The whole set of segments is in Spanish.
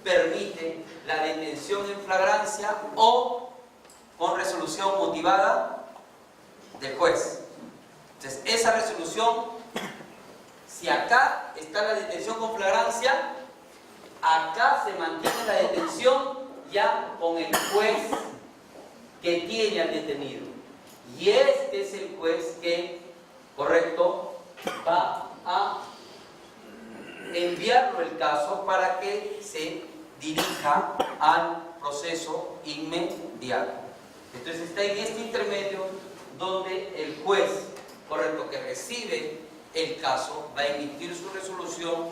permite la detención en flagrancia o con resolución motivada del juez. Entonces, esa resolución, si acá está la detención con flagrancia, acá se mantiene la detención ya con el juez que tiene al detenido. Y este es el juez que, correcto, va a enviarlo el caso para que se dirija al proceso inmediato. Entonces está en este intermedio donde el juez, correcto, que recibe el caso va a emitir su resolución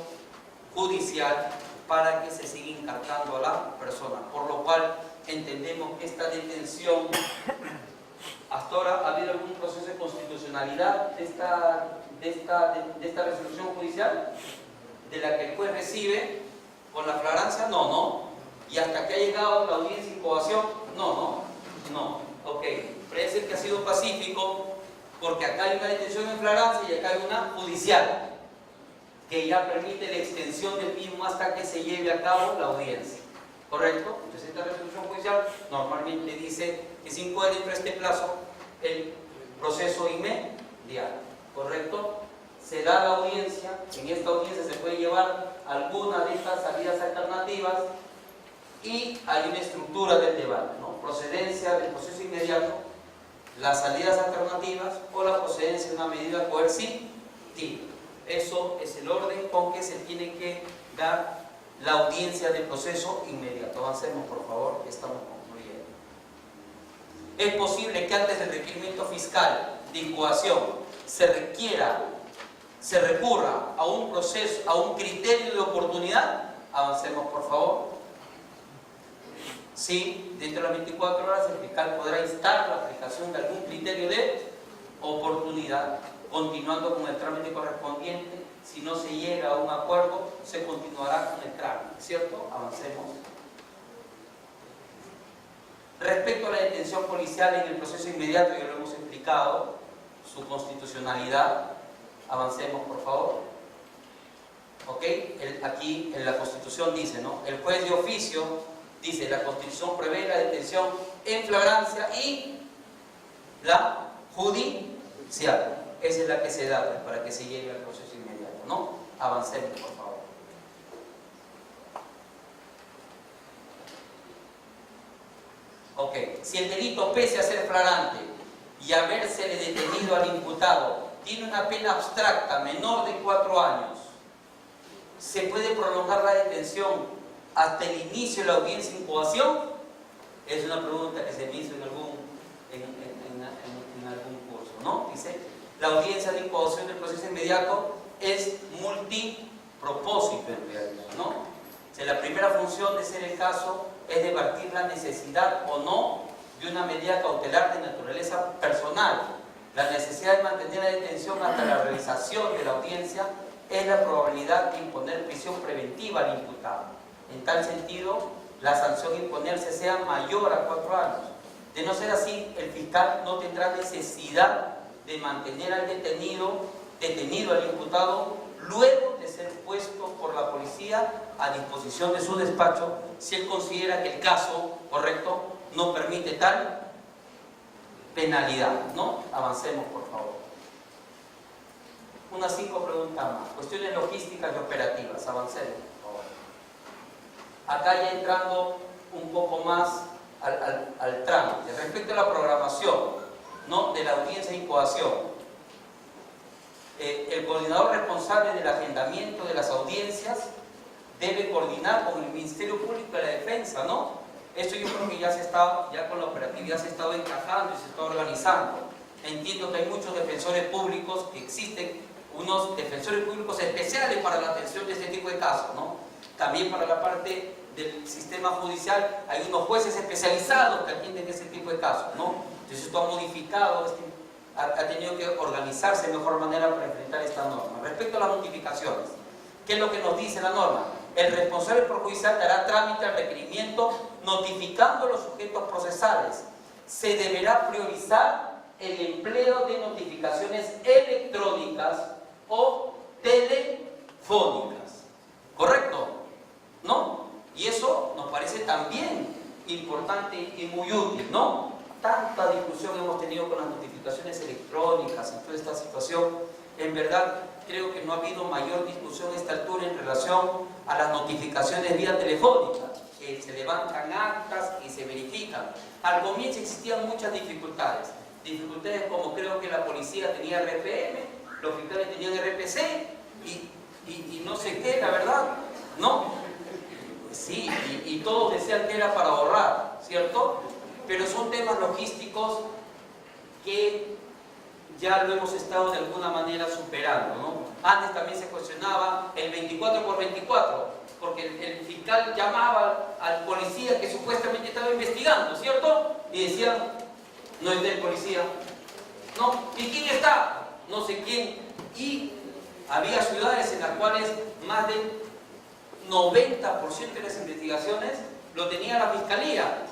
judicial para que se siga encargando a la persona, por lo cual entendemos que esta detención, hasta ahora ha habido algún proceso de constitucionalidad de esta resolución judicial, de la que el juez recibe con la flagrancia, no, y hasta que ha llegado la audiencia de incoación, no, ok, parece que ha sido pacífico, porque acá hay una detención en flagrancia y acá hay una judicial, que ya permite la extensión del mismo hasta que se lleve a cabo la audiencia. ¿Correcto? Entonces esta resolución judicial normalmente dice que se incoe dentro de este plazo el proceso inmediato. ¿Correcto? Se da la audiencia, en esta audiencia se puede llevar alguna de estas salidas alternativas y hay una estructura del debate, ¿no? Procedencia del proceso inmediato, las salidas alternativas o la procedencia de una medida coercitiva. Eso es el orden con que se tiene que dar la audiencia del proceso inmediato. Avancemos, por favor, que estamos concluyendo. Es posible que antes del requerimiento fiscal de incoación se recurra a un proceso, a un criterio de oportunidad. Avancemos, por favor. Sí, dentro de las 24 horas el fiscal podrá instar la aplicación de algún criterio de oportunidad, continuando con el trámite correspondiente. Si no se llega a un acuerdo, se continuará con el trámite, ¿cierto? Avancemos. Respecto a la detención policial en el proceso inmediato, ya lo hemos explicado, su constitucionalidad. Avancemos, por favor. ¿Ok? Aquí en la Constitución dice, ¿no? El juez de oficio, dice, la Constitución prevé la detención en flagrancia y la judicial. Esa es la que se da, pues, para que se llegue al proceso inmediato, ¿no? Avancemos, por favor. Ok, si el delito, pese a ser flagrante y habérsele detenido al imputado, tiene una pena abstracta menor de 4 años, ¿se puede prolongar la detención hasta el inicio de la audiencia de incoación? Es una pregunta que se me hizo en algún curso, ¿no? Dice, la audiencia de incoación del proceso inmediato es multipropósito en realidad, ¿no? O sea, la primera función de ser el caso es debatir la necesidad o no de una medida cautelar de naturaleza personal. La necesidad de mantener la detención hasta la realización de la audiencia es la probabilidad de imponer prisión preventiva al imputado. En tal sentido, la sanción a imponerse sea mayor a 4 años. De no ser así, el fiscal no tendrá necesidad de mantener al detenido al imputado, luego de ser puesto por la policía a disposición de su despacho, si él considera que el caso, correcto, no permite tal penalidad, ¿no? Avancemos, por favor. Unas 5 preguntas más. Cuestiones logísticas y operativas. Avancemos, por favor. Acá ya entrando un poco más al trámite. Respecto a la programación, ¿no?, de la audiencia de incoación, el coordinador responsable del agendamiento de las audiencias debe coordinar con el Ministerio Público de la Defensa, ¿no? Esto yo creo que ya con la operatividad se ha estado encajando y se está organizando. Entiendo que hay muchos defensores públicos, que existen unos defensores públicos especiales para la atención de este tipo de casos, ¿no? También para la parte del sistema judicial hay unos jueces especializados que atienden ese tipo de casos, ¿no? Entonces esto ha modificado, ha tenido que organizarse de mejor manera para enfrentar esta norma. Respecto a las notificaciones, ¿qué es lo que nos dice la norma? El responsable perjudicial dará trámite al requerimiento notificando a los sujetos procesales. Se deberá priorizar el empleo de notificaciones electrónicas o telefónicas. ¿Correcto? ¿No? Y eso parece también importante y muy útil, ¿no? Tanta discusión hemos tenido con las notificaciones electrónicas y toda esta situación. En verdad, creo que no ha habido mayor discusión a esta altura en relación a las notificaciones vía telefónica, que se levantan actas y se verifican. Al comienzo existían muchas dificultades como creo que la policía tenía RPM, los fiscales tenían RPC y no sé qué, la verdad, ¿no? Sí, y todos decían que era para ahorrar, ¿cierto? Pero son temas logísticos que ya lo hemos estado de alguna manera superando, ¿no? Antes también se cuestionaba el 24x24, porque el fiscal llamaba al policía que supuestamente estaba investigando, ¿cierto? Y decía, no está el policía, ¿no? ¿Y quién está? No sé quién. Y había ciudades en las cuales más del 90% de las investigaciones lo tenía la fiscalía.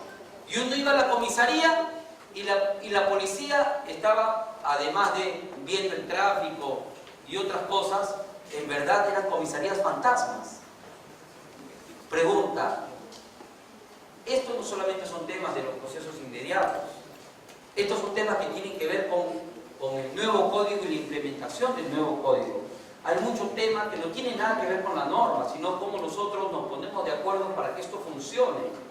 Y uno iba a la comisaría y la policía estaba, además de viendo el tráfico y otras cosas, en verdad eran comisarías fantasmas. Pregunta, estos no solamente son temas de los procesos inmediatos, estos son temas que tienen que ver con el nuevo código y la implementación del nuevo código. Hay muchos temas que no tienen nada que ver con la norma, sino cómo nosotros nos ponemos de acuerdo para que esto funcione.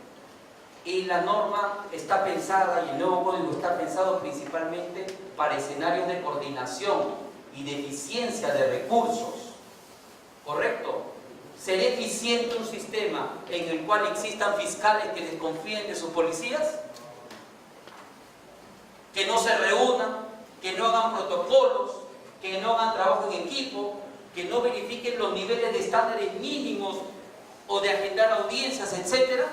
Y la norma está pensada, y el nuevo código está pensado principalmente para escenarios de coordinación y de eficiencia de recursos. ¿Correcto? ¿Será eficiente un sistema en el cual existan fiscales que desconfíen de sus policías? Que no se reúnan, que no hagan protocolos, que no hagan trabajo en equipo, que no verifiquen los niveles de estándares mínimos o de agendar audiencias, etcétera.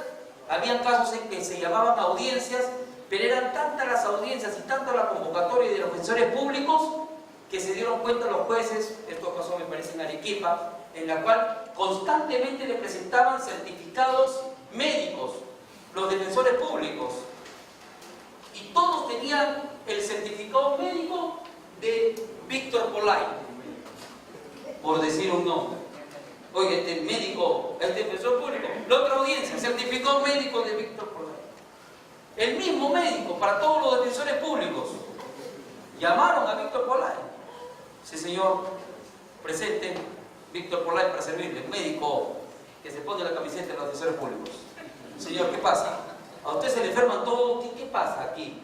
Habían casos en que se llamaban audiencias, pero eran tantas las audiencias y tanta la convocatoria de los defensores públicos que se dieron cuenta los jueces, esto pasó me parece en Arequipa, en la cual constantemente le presentaban certificados médicos los defensores públicos y todos tenían el certificado médico de Víctor Polay, por decir un nombre. Oye, este médico, este defensor público, la otra audiencia, certificado médico de Víctor Polay. El mismo médico para todos los defensores públicos. Llamaron a Víctor Polay. Sí, señor, presente Víctor Polay para servirle, médico que se pone la camiseta de los defensores públicos. Señor, ¿qué pasa? A usted se le enferman todo, ¿qué pasa aquí?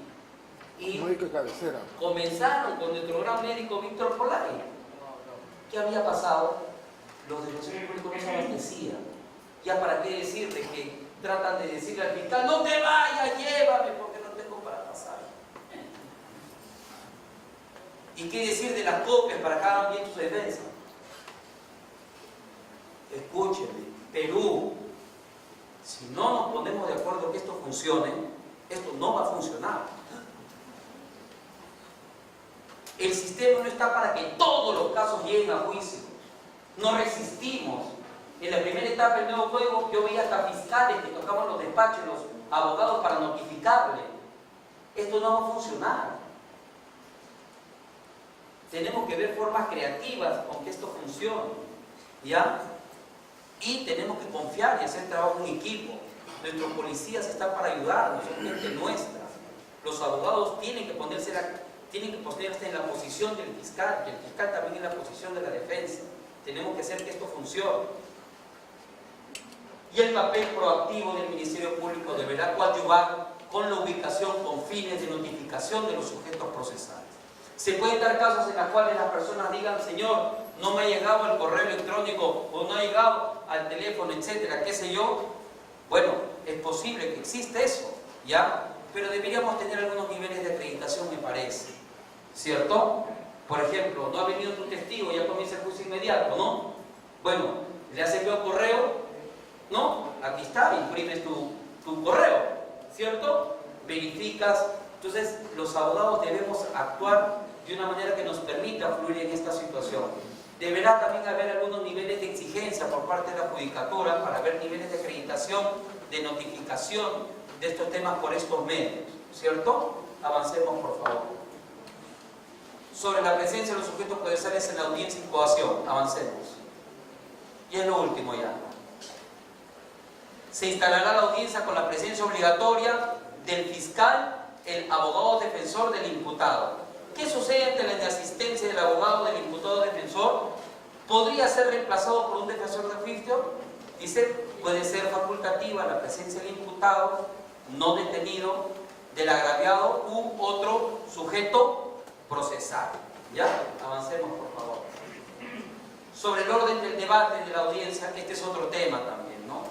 Y médico de cabecera. Comenzaron con nuestro gran médico Víctor Polay. ¿Qué había pasado? Los defensores públicos no se abastecían. Ya para qué decirle que tratan de decirle al fiscal, no te vayas, llévame porque no tengo para pasar. ¿Y qué decir de las copias para que hagan bien su defensa? Escúcheme, Perú, si no nos ponemos de acuerdo que esto funcione, esto no va a funcionar. El sistema no está para que todos los casos lleguen a juicio. No resistimos. En la primera etapa del nuevo código yo veía hasta fiscales que tocaban los despachos, los abogados para notificarle. Esto no va a funcionar. Tenemos que ver formas creativas con que esto funcione, ¿ya? Y tenemos que confiar y hacer trabajo en equipo. Nuestros policías están para ayudarnos, son gente nuestra. Los abogados tienen que ponerse en la posición del fiscal, y el fiscal también en la posición de la defensa. Tenemos que hacer que esto funcione. Y el papel proactivo del Ministerio Público deberá coadyuvar con la ubicación con fines de notificación de los sujetos procesales. Se pueden dar casos en los cuales las personas digan, señor, no me ha llegado el correo electrónico o no ha llegado al teléfono, etcétera, qué sé yo. Bueno, es posible que exista eso, ¿ya? Pero deberíamos tener algunos niveles de acreditación, me parece, ¿cierto? Por ejemplo, no ha venido tu testigo, ya comienza el juicio inmediato, ¿no? Bueno, le has enviado correo, ¿no? Aquí está, imprimes tu correo, ¿cierto? Verificas. Entonces, los abogados debemos actuar de una manera que nos permita fluir en esta situación. Deberá también haber algunos niveles de exigencia por parte de la judicatura para ver niveles de acreditación, de notificación de estos temas por estos medios, ¿cierto? Avancemos, por favor. Sobre la presencia de los sujetos procesales en la audiencia y coacción, avancemos. Y es lo último ya. se instalará la audiencia con la presencia obligatoria del fiscal, el abogado defensor del imputado. ¿Qué sucede ante la inasistencia del abogado del imputado defensor? ¿Podría ser reemplazado por un defensor de oficio? Dice, puede ser facultativa la presencia del imputado, no detenido, del agraviado u otro sujeto procesal. ¿Ya? Avancemos, por favor. Sobre el orden del debate de la audiencia, este es otro tema también, ¿no?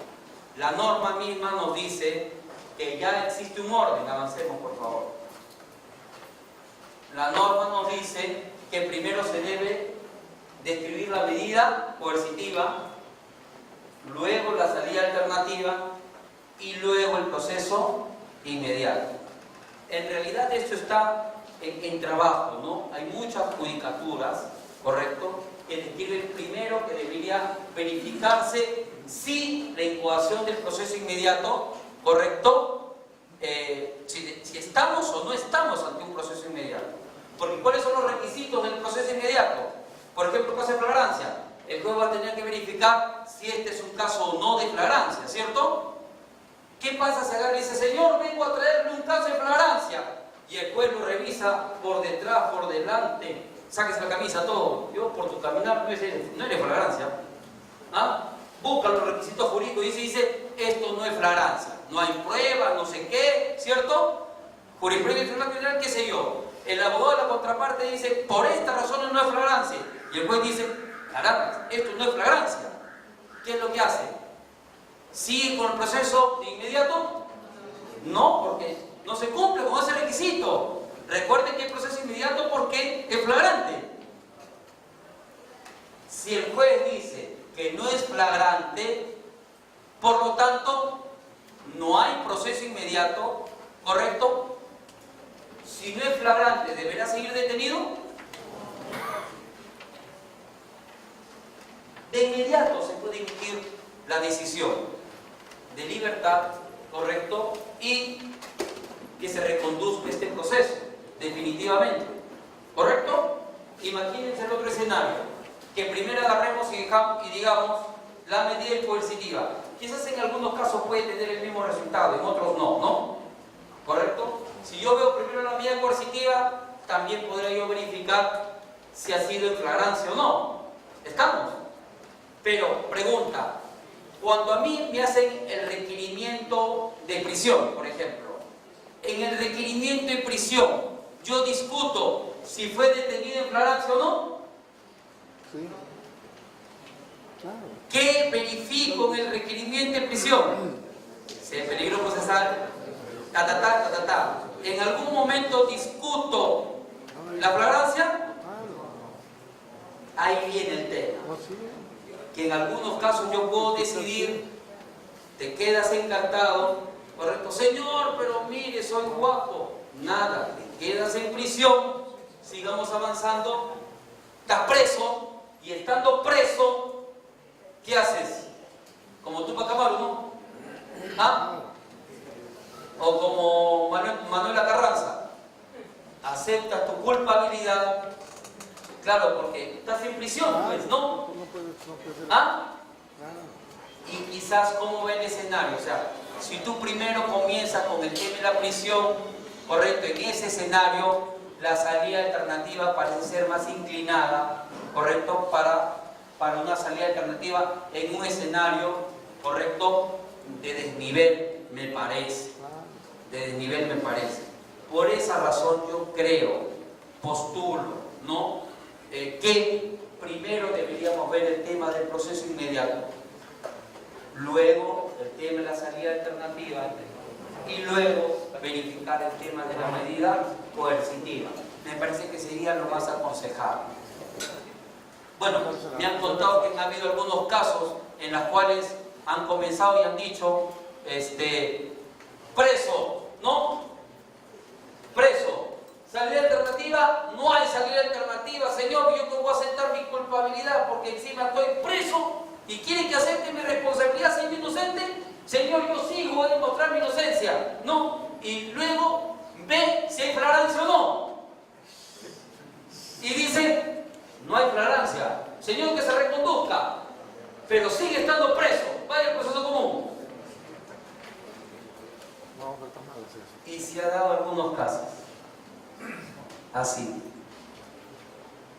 La norma misma nos dice que ya existe un orden. Avancemos, por favor. La norma nos dice que primero se debe describir la medida coercitiva, luego la salida alternativa y luego el proceso inmediato. En realidad esto está en trabajo, ¿no? Hay muchas judicaturas, ¿correcto?, que describen primero que debería verificarse si la incoación del proceso inmediato, ¿correcto?, si estamos o no estamos ante un proceso inmediato. Porque ¿cuáles son los requisitos del proceso inmediato? Por ejemplo, caso de flagrancia. El juez va a tener que verificar si este es un caso o no de flagrancia, ¿cierto? ¿Qué pasa si agarra y dice, señor, vengo a traerle un caso de flagrancia? Y el juez lo revisa por detrás, por delante, sáquese la camisa, todo. Yo, por tu caminar, no eres flagrancia. ¿Ah? Busca los requisitos jurídicos y dice, esto no es flagrancia. No hay prueba, no sé qué, ¿cierto? Jurisprudencia del Tribunal Penal, qué sé yo. El abogado de la contraparte dice, por estas razones no es flagrancia. Y el juez dice, caramba, esto no es flagrancia. ¿Qué es lo que hace? ¿Sigue con el proceso de inmediato? No, porque no se cumple con ese requisito. Recuerden que el proceso inmediato porque es flagrante. Si el juez dice que no es flagrante, por lo tanto, no hay proceso inmediato, ¿correcto? Si no es flagrante, ¿deberá seguir detenido? De inmediato se puede emitir la decisión de libertad, ¿correcto? Y que se reconduzca este proceso, definitivamente, ¿correcto? Imagínense el otro escenario, que primero agarremos y digamos la medida coercitiva. Quizás en algunos casos puede tener el mismo resultado, en otros no, ¿no? ¿Correcto? Si yo veo primero la medida coercitiva, también podré yo verificar si ha sido en flagrancia o no. ¿Estamos? Pero, pregunta, cuando a mí me hacen el requerimiento de prisión, por ejemplo, en el requerimiento de prisión, yo discuto si fue detenido en flagrancia o no. Sí. Claro. ¿Qué verifico en el requerimiento de prisión? Si es peligro procesal, ¿En algún momento discuto la flagrancia? Ahí viene el tema. Que en algunos casos yo puedo decidir, te quedas encantado, correcto, señor, pero mire, soy guapo. Nada, te quedas en prisión, sigamos avanzando, estás preso, y estando preso, ¿qué haces? Como Tupac Amaru, ¿no? ¿Ah? O como Manuela Carranza, aceptas tu culpabilidad, claro, porque estás en prisión, pues, ¿no? ¿Ah? Y quizás, ¿cómo ve el escenario? O sea, si tú primero comienzas con el tema de la prisión, correcto, en ese escenario, la salida alternativa parece ser más inclinada, correcto, para una salida alternativa en un escenario, correcto, de desnivel, me parece. De desnivel, me parece. Por esa razón yo creo, postulo, ¿no? Que primero deberíamos ver el tema del proceso inmediato, luego el tema de la salida alternativa y luego verificar el tema de la medida coercitiva. Me parece que sería lo más aconsejable. Bueno, me han contado que han habido algunos casos en los cuales han comenzado y han dicho, preso, ¿no? Preso. ¿Salida alternativa? No hay salida alternativa, señor, yo no voy a aceptar mi culpabilidad porque encima estoy preso y quieren que acepte mi responsabilidad siendo inocente. Señor, yo sigo, voy a demostrar mi inocencia, ¿no? Y luego ve si hay flagrancia o no. Y dice, no hay flagrancia. Señor, que se reconduzca, pero sigue estando preso. Vaya al proceso común. Y se ha dado algunos casos así.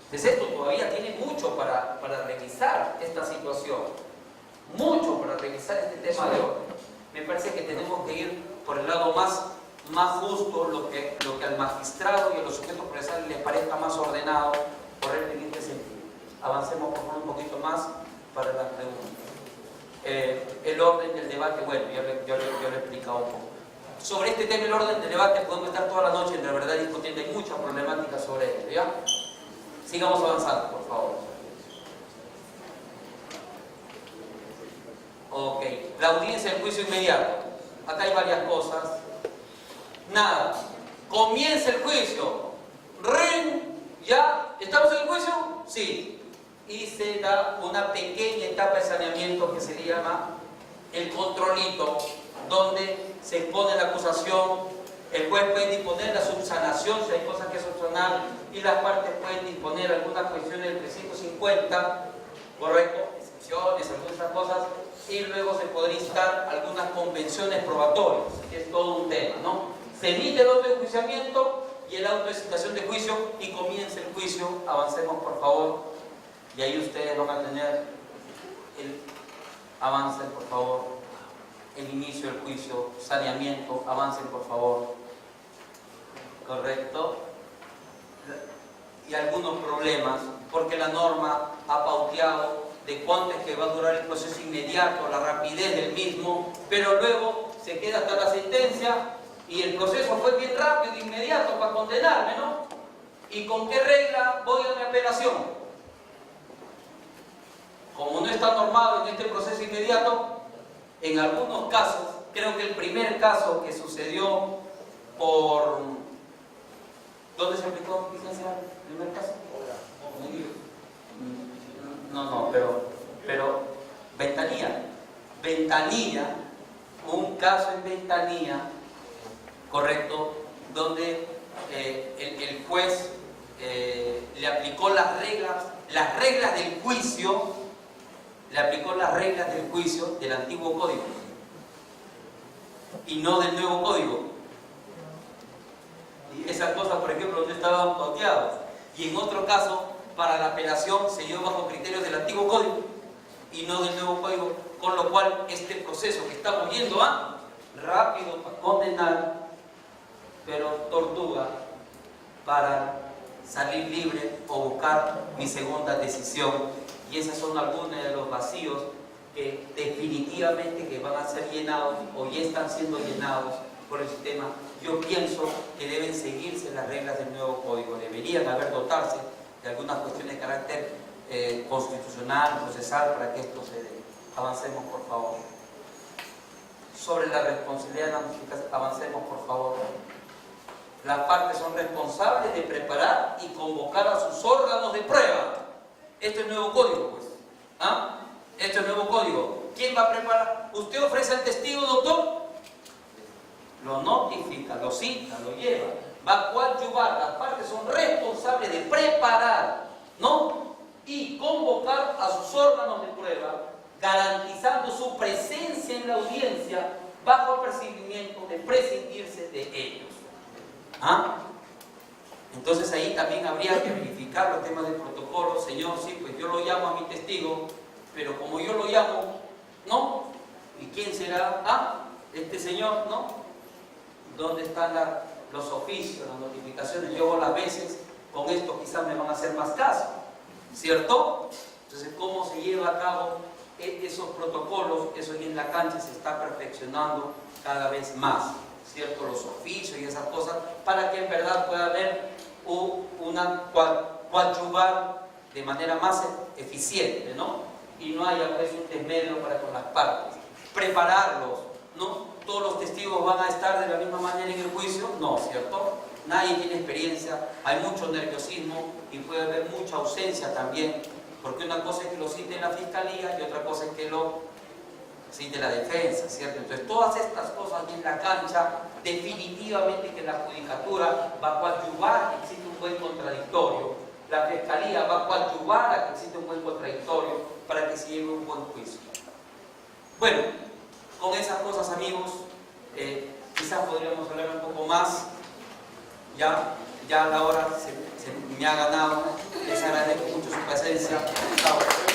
Entonces esto todavía tiene mucho para revisar esta situación, mucho para revisar este tema de orden. Me parece que tenemos que ir por el lado más justo, lo que al magistrado y a los sujetos procesales les parezca más ordenado, correcto en este sentido. Avancemos por favor un poquito más para las preguntas. El orden del debate, bueno, yo le he explicado un poco. Sobre este tema, el orden del debate, podemos estar toda la noche, en la verdad, discutiendo. Hay mucha problemática sobre esto, ¿ya? Sigamos avanzando, por favor. Ok, la audiencia del juicio inmediato. Acá hay varias cosas. Nada. Comienza el juicio. ¿Ya? ¿Estamos en el juicio? Sí. Y se da una pequeña etapa de saneamiento que se le llama el controlito, donde se expone la acusación, el juez puede disponer la subsanación si hay cosas que subsanar y las partes pueden disponer algunas cuestiones del 350, correcto, excepciones, algunas cosas, y luego se podría instar algunas convenciones probatorias, que es todo un tema, ¿no? Se emite el auto de enjuiciamiento y el auto de citación de juicio y comienza el juicio. Avancemos por favor, y ahí ustedes van a tener avancen por favor, el inicio del juicio, saneamiento, avancen por favor. Correcto. Y algunos problemas, porque la norma ha pauteado de cuánto es que va a durar el proceso inmediato, la rapidez del mismo, pero luego se queda hasta la sentencia y el proceso fue bien rápido, inmediato para condenarme, ¿no? ¿Y con qué regla voy a mi apelación? Como no está normado en este proceso inmediato, en algunos casos, creo que el primer caso que sucedió por... ¿Dónde se aplicó, licenciado? ¿El primer caso? No, pero Ventanilla, un caso en Ventanilla, correcto, donde el juez le aplicó las reglas del juicio, del antiguo código y no del nuevo código. Y esas cosas, por ejemplo, no estaban pauteadas. Y en otro caso, para la apelación se dio bajo criterios del antiguo código y no del nuevo código, con lo cual este proceso que estamos yendo a rápido para condenar, pero tortuga para salir libre o buscar mi segunda decisión. Y esos son algunos de los vacíos que definitivamente que van a ser llenados o ya están siendo llenados por el sistema. Yo pienso que deben seguirse las reglas del nuevo código, deberían haber dotarse de algunas cuestiones de carácter constitucional, procesal, para que esto se dé. Avancemos, por favor. Sobre la responsabilidad de la notificación, avancemos, por favor. Las partes son responsables de preparar y convocar a sus órganos de prueba. Esto es el nuevo código, pues. ¿Ah? Esto es el nuevo código. ¿Quién va a preparar? ¿Usted ofrece al testigo, doctor? Lo notifica, lo cita, lo lleva, va a coadyuvar. Las partes son responsables de preparar, ¿no? Y convocar a sus órganos de prueba, garantizando su presencia en la audiencia bajo el percibimiento de prescindirse de ellos. ¿Ah? Entonces ahí también habría que verificar los temas del protocolo. Señor, sí, pues yo lo llamo a mi testigo, pero como yo lo llamo, ¿no? ¿Y quién será? Ah, este señor, ¿no? ¿Dónde están los oficios, las notificaciones? Yo las veces con esto quizás me van a hacer más caso, ¿cierto? Entonces, ¿cómo se lleva a cabo esos protocolos? Eso en la cancha se está perfeccionando cada vez más, ¿cierto? Los oficios y esas cosas, para que en verdad pueda haber una coadyuvar de manera más eficiente, ¿no? Y no haya pues un desmedro para con las partes. Prepararlos, ¿no? ¿Todos los testigos van a estar de la misma manera en el juicio? No, ¿cierto? Nadie tiene experiencia, hay mucho nerviosismo y puede haber mucha ausencia también, porque una cosa es que lo cite la fiscalía y otra cosa es que lo cite la defensa, ¿cierto? Entonces, todas estas cosas en la cancha, definitivamente que la judicatura va a coadyuvar a que exista un buen contradictorio, la fiscalía va a coadyuvar a que exista un buen contradictorio para que se lleve un buen juicio. Bueno, con esas cosas, amigos, quizás podríamos hablar un poco más. Ya la hora me ha ganado. Les agradezco mucho su presencia. Chao.